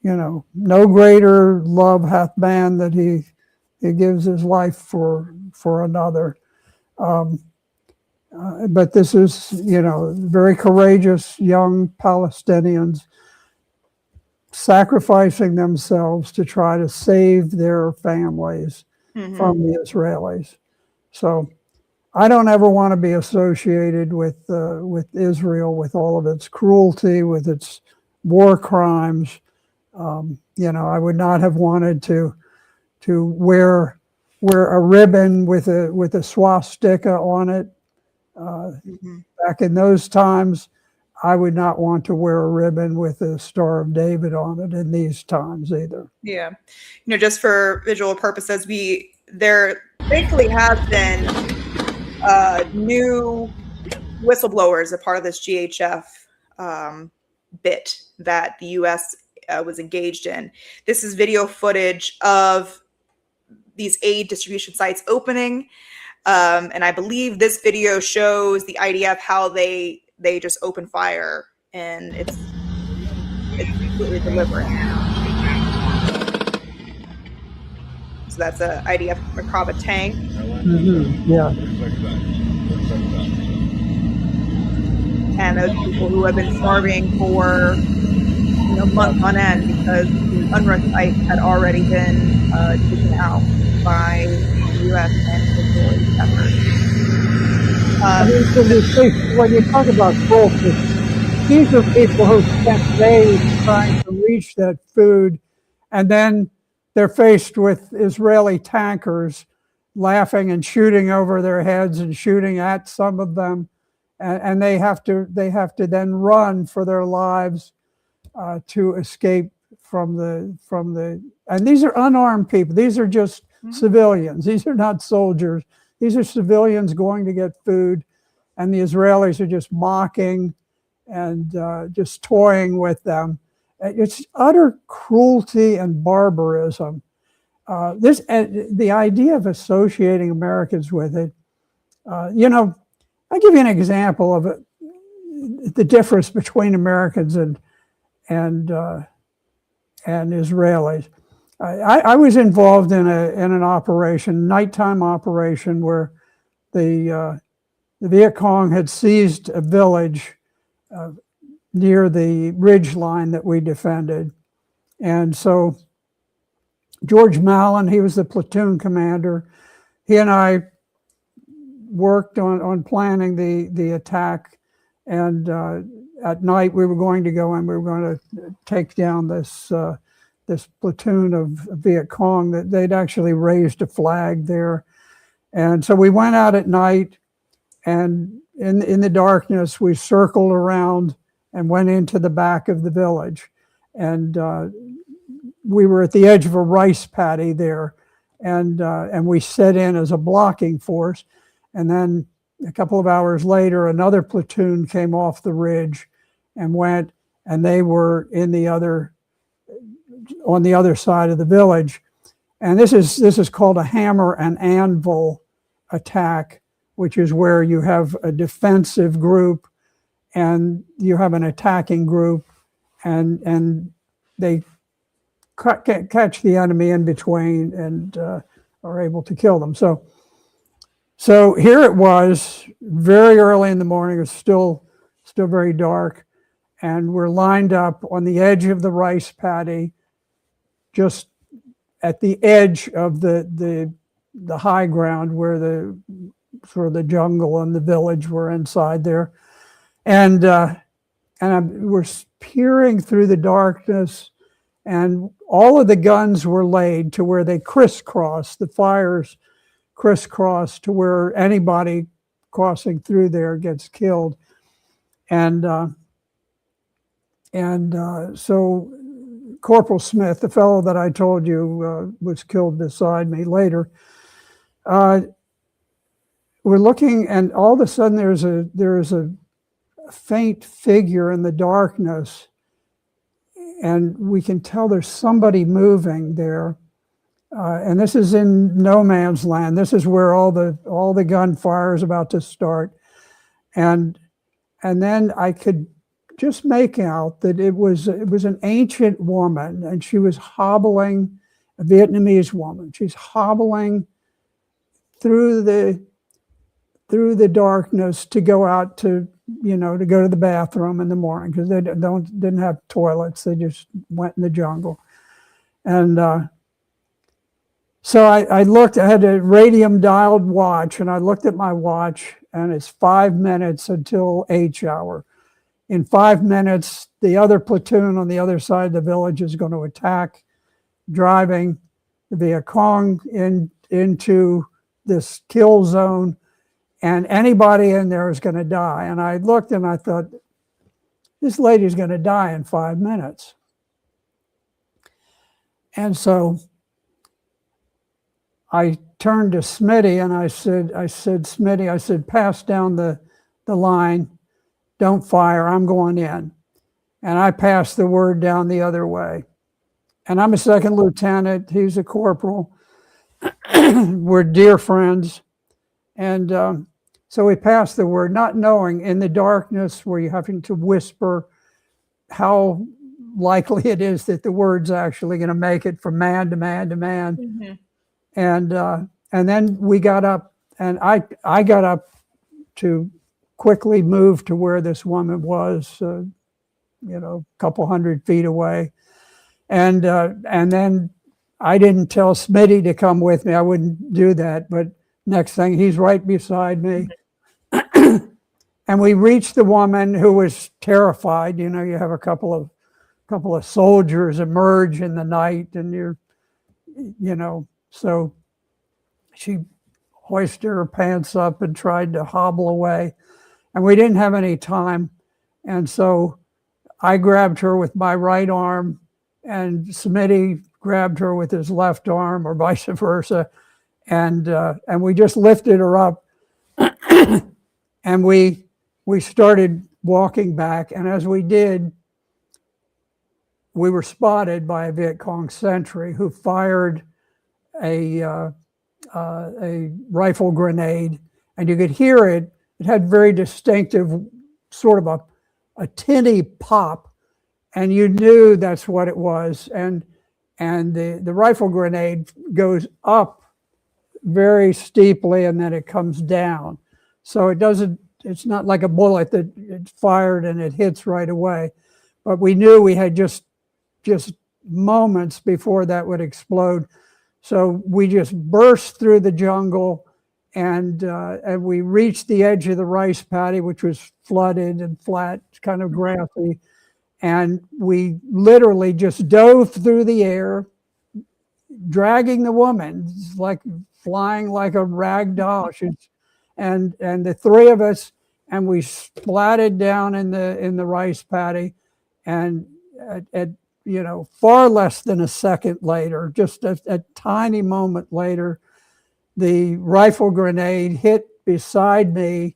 no greater love hath man that he gives his life for another. But this is, very courageous young Palestinians sacrificing themselves to try to save their families from the Israelis. So I don't ever want to be associated with Israel, with all of its cruelty, with its war crimes. I would not have wanted to wear a ribbon with a swastika on it. Back in those times, I would not want to wear a ribbon with a Star of David on it in these times either. Yeah. Just for visual purposes, there thankfully have been new whistleblowers, a part of this GHF bit that the U.S. Was engaged in. This is video footage of these aid distribution sites opening. And I believe this video shows the IDF how they just open fire, and it's completely deliberate. So that's a IDF Merkava tank. Yeah. And those people who have been starving for months on end because the UNRWA site had already been taken out by the U.S. and Israeli efforts. When you talk about cruelty, these are people who spent days trying to reach that food, and then they're faced with Israeli tankers laughing and shooting over their heads and shooting at some of them, and they have to then run for their lives to escape from the. And these are unarmed people. These are just civilians. These are not soldiers. These are civilians going to get food, and the Israelis are just mocking and just toying with them. It's utter cruelty and barbarism. The idea of associating Americans with it, I'll give you an example of it, the difference between Americans and Israelis. I was involved in an operation, nighttime operation, where the Viet Cong had seized a village near the ridge line that we defended. And so George Mallon, he was the platoon commander. He and I worked on planning the attack. And at night we were going to go in, we were going to take down this platoon of Viet Cong. That they'd actually raised a flag there. And so we went out at night, and in the darkness, we circled around and went into the back of the village. And we were at the edge of a rice paddy there, and we set in as a blocking force. And then a couple of hours later, another platoon came off the ridge and went, and they were on the other side of the village. And this is called a hammer and anvil attack, which is where you have a defensive group and you have an attacking group, and they catch the enemy in between and are able to kill them. So here it was, very early in the morning. It was still very dark, and we're lined up on the edge of the rice paddy, just at the edge of the high ground where the sort of the jungle and the village were inside there, and we're peering through the darkness, and all of the guns were laid to where they crisscross, the fires crisscross to where anybody crossing through there gets killed. And so Corporal Smith, the fellow that I told you was killed beside me later, we're looking, and all of a sudden there is a faint figure in the darkness, and we can tell there's somebody moving there. And this is in no man's land. This is where all the gunfire is about to start. And then I could just make out that it was an ancient woman, and she was hobbling, a Vietnamese woman. She's hobbling through the darkness to go out to go to the bathroom in the morning, because they didn't have toilets. They just went in the jungle. And so I looked. I had a radium dialed watch, and I looked at my watch, and it's 5 minutes until H hour. In 5 minutes, the other platoon on the other side of the village is going to attack, driving the Viet Cong into this kill zone, and anybody in there is going to die. And I looked and I thought, this lady's going to die in 5 minutes. And so I turned to Smitty and I said, Smitty, pass down the line, don't fire, I'm going in. And I passed the word down the other way. And I'm a second lieutenant, he's a corporal. We're dear friends. And so we passed the word, not knowing in the darkness where you're having to whisper how likely it is that the word's actually going to make it from man to man to man. Mm-hmm. And then we got up, and I got up to quickly move to where this woman was, a couple 100 feet away. And then I didn't tell Smitty to come with me. I wouldn't do that. But next thing, he's right beside me. And we reached the woman, who was terrified. You have a couple of soldiers emerge in the night, and so she hoisted her pants up and tried to hobble away. And we didn't have any time. And so I grabbed her with my right arm, and Smitty grabbed her with his left arm, or vice versa. And we just lifted her up, and we started walking back. And as we did, we were spotted by a Viet Cong sentry who fired a rifle grenade, and you could hear it. It had very distinctive, sort of a tinny pop, and you knew that's what it was. And the rifle grenade goes up very steeply, and then it comes down. So it's not like a bullet that it's fired and it hits right away. But we knew we had just moments before that would explode. So we just burst through the jungle, and we reached the edge of the rice paddy, which was flooded and flat, kind of grassy. And we literally just dove through the air, dragging the woman, like flying like a rag doll. And the three of us, and we splatted down in the rice paddy, and at far less than a second later, just a tiny moment later, the rifle grenade hit beside me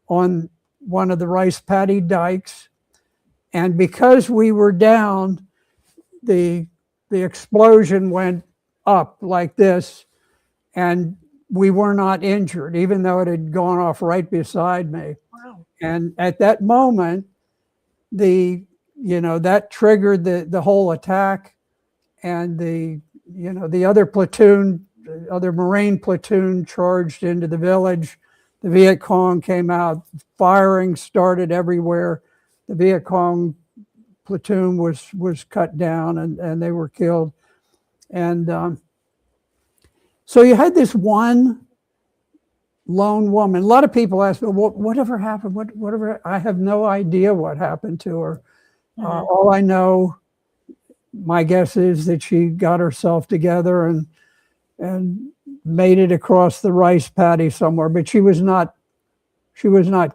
on one of the rice paddy dikes. And because we were down, the explosion went up like this, and we were not injured, even though it had gone off right beside me. Wow. And at that moment, that triggered the whole attack, and the other platoon, the other Marine platoon, charged into the village. The Viet Cong came out, firing started everywhere. The Viet Cong platoon was cut down, and they were killed. And so you had this one lone woman. A lot of people ask me, whatever happened? Whatever? I have no idea what happened to her. Mm-hmm. All I know, my guess is that she got herself together and made it across the rice paddy somewhere, but she was not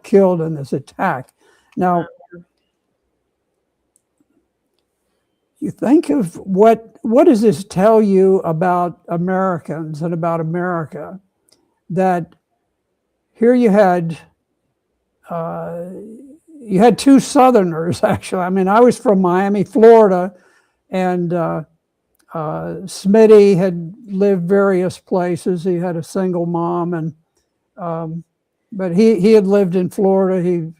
killed in this attack. Now, you think of what does this tell you about Americans and about America? That here you had two Southerners, actually. I mean, I was from Miami, Florida, and Smitty had lived various places. He had a single mom, and but he had lived in Florida.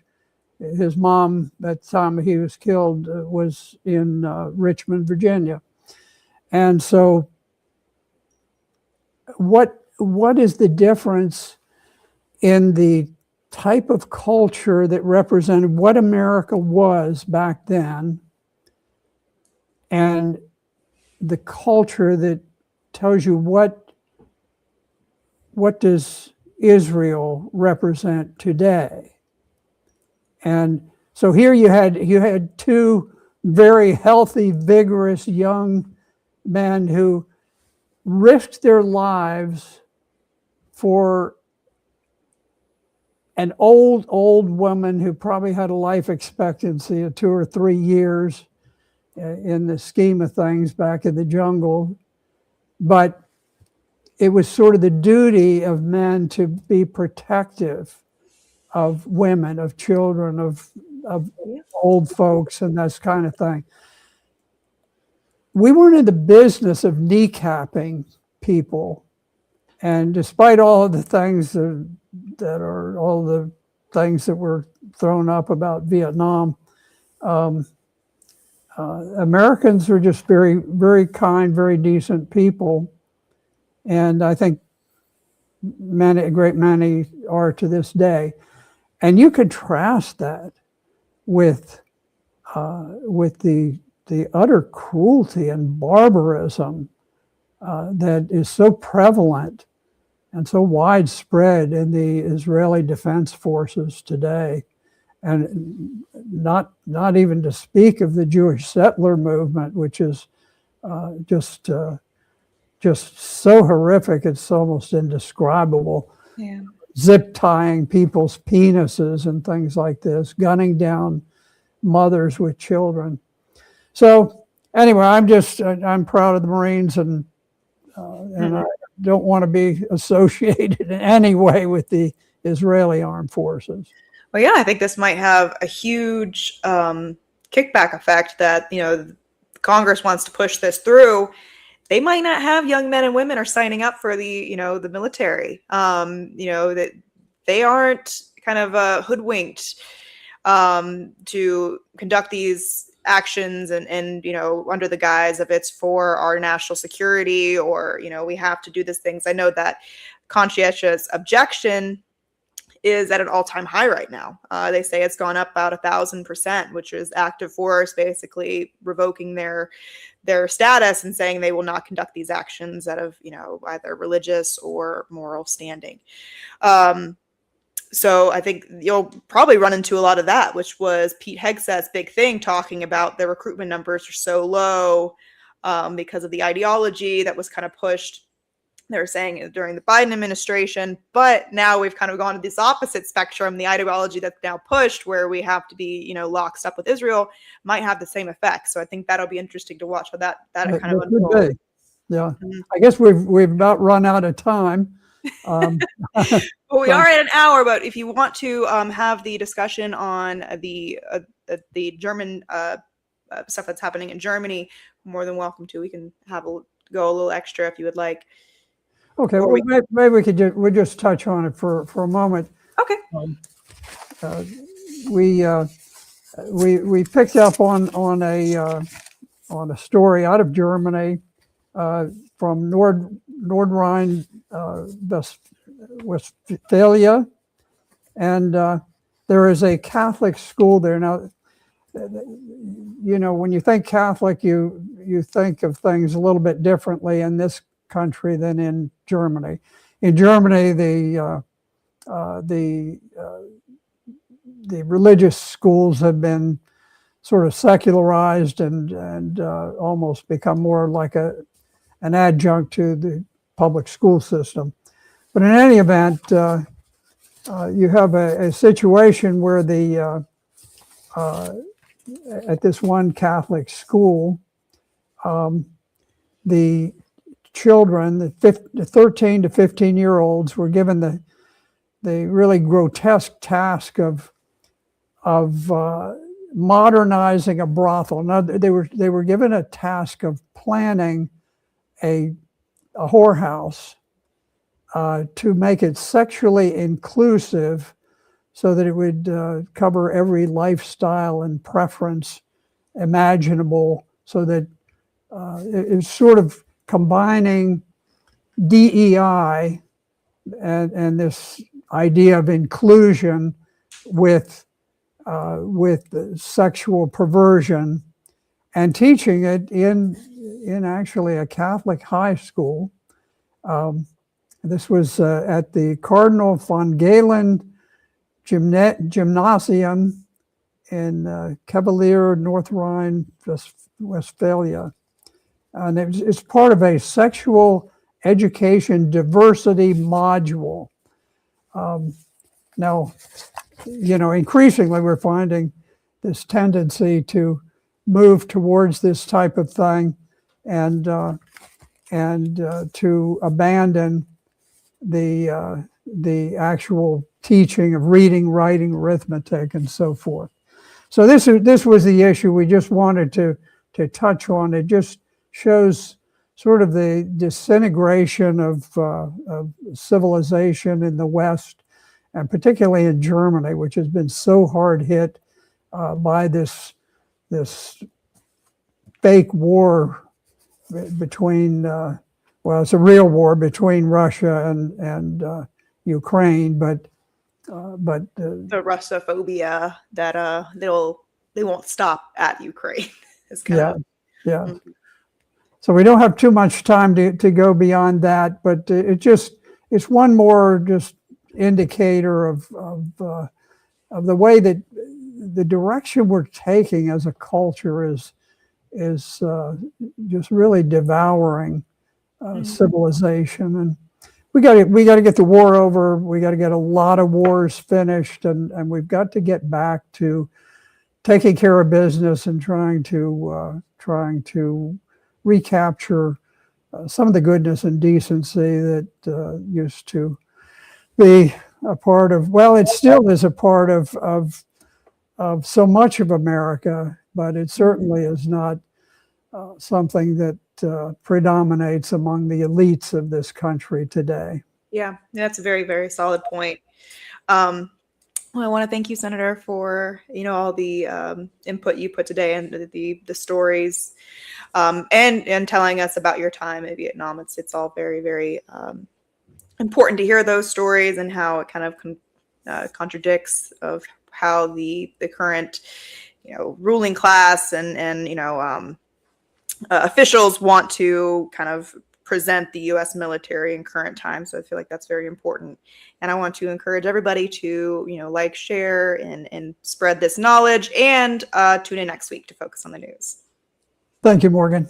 His mom, at the time he was killed, was in Richmond, Virginia. And so what is the difference in the type of culture that represented what America was back then and the culture that tells you what does Israel represent today? And so here you had two very healthy, vigorous young men who risked their lives for an old woman who probably had a life expectancy of 2 or 3 years in the scheme of things back in the jungle. But it was sort of the duty of men to be protective of women, of children, of old folks, and that kind of thing. We weren't in the business of kneecapping people. And despite all of the things that were thrown up about Vietnam, Americans were just very, very kind, very decent people. And I think a great many are to this day. And you contrast that with the utter cruelty and barbarism that is so prevalent and so widespread in the Israeli Defense Forces today, and not even to speak of the Jewish settler movement, which is just so horrific it's almost indescribable. Yeah. Zip tying people's penises and things like this, gunning down mothers with children. So anyway, I'm proud of the Marines, and I don't want to be associated in any way with the Israeli armed forces. Well, yeah, I think this might have a huge kickback effect that, Congress wants to push this through. They might not have young men and women are signing up for the military. That they aren't kind of hoodwinked to conduct these actions and under the guise of it's for our national security, or we have to do these things. I know that conscientious objection is at an all-time high right now. They say it's gone up about 1,000%, which is active force basically revoking their status and saying they will not conduct these actions out of either religious or moral standing. So I think you'll probably run into a lot of that, which was Pete Hegseth's big thing, talking about the recruitment numbers are so low because of the ideology that was kind of pushed. They were saying during the Biden administration, but now we've kind of gone to this opposite spectrum. The ideology that's now pushed, where we have to be, locked up with Israel, might have the same effect. So I think that'll be interesting to watch how that kind of unfolds. Yeah, I guess we've about run out of time. Well, we are at an hour, but if you want to have the discussion on the German stuff that's happening in Germany, more than welcome to. We can go a little extra if you would like. Okay, well, maybe we could just touch on it for a moment. Okay. We picked up on a story out of Germany from Nordrhein Westphalia, and there is a Catholic school there. Now, when you think Catholic, you think of things a little bit differently in this country than in Germany. In Germany, the religious schools have been sort of secularized and almost become more like an adjunct to the public school system. But in any event, you have a situation where at this one Catholic school, the children, the 13 to 15-year-olds, were given the really grotesque task of modernizing a brothel. Now they were given a task of planning a whorehouse to make it sexually inclusive, so that it would cover every lifestyle and preference imaginable, so that it's sort of combining DEI and this idea of inclusion with sexual perversion, and teaching it in actually a Catholic high school. This was at the Cardinal von Galen Gymnasium in Cavalier, North Rhine-Westphalia. And it's part of a sexual education diversity module. Now, increasingly we're finding this tendency to move towards this type of thing, and to abandon the actual teaching of reading, writing, arithmetic, and so forth. So this was the issue we just wanted to touch on. It just shows sort of the disintegration of civilization in the West, and particularly in Germany, which has been so hard hit by this fake war between, well, it's a real war between Russia and Ukraine, but the Russophobia that they won't stop at Ukraine. Is kind of, yeah. So we don't have too much time to go beyond that, but it's one more just indicator of the way that the direction we're taking as a culture is just really devouring civilization. And we got to get the war over. We got to get a lot of wars finished, and we've got to get back to taking care of business and trying to recapture some of the goodness and decency that used to be a part of, well, it still is a part of so much of America, but it certainly is not something that predominates among the elites of this country today. Yeah, that's a very, very solid point. Well, I want to thank you, Senator, for all the input you put today, and the stories, and telling us about your time in Vietnam. It's all very, very important to hear those stories, and how it kind of contradicts of how the current ruling class and officials want to kind of present the U.S. military in current times. So I feel like that's very important. And I want to encourage everybody to, like, share, and spread this knowledge, and tune in next week to Focus on the News. Thank you, Morgan.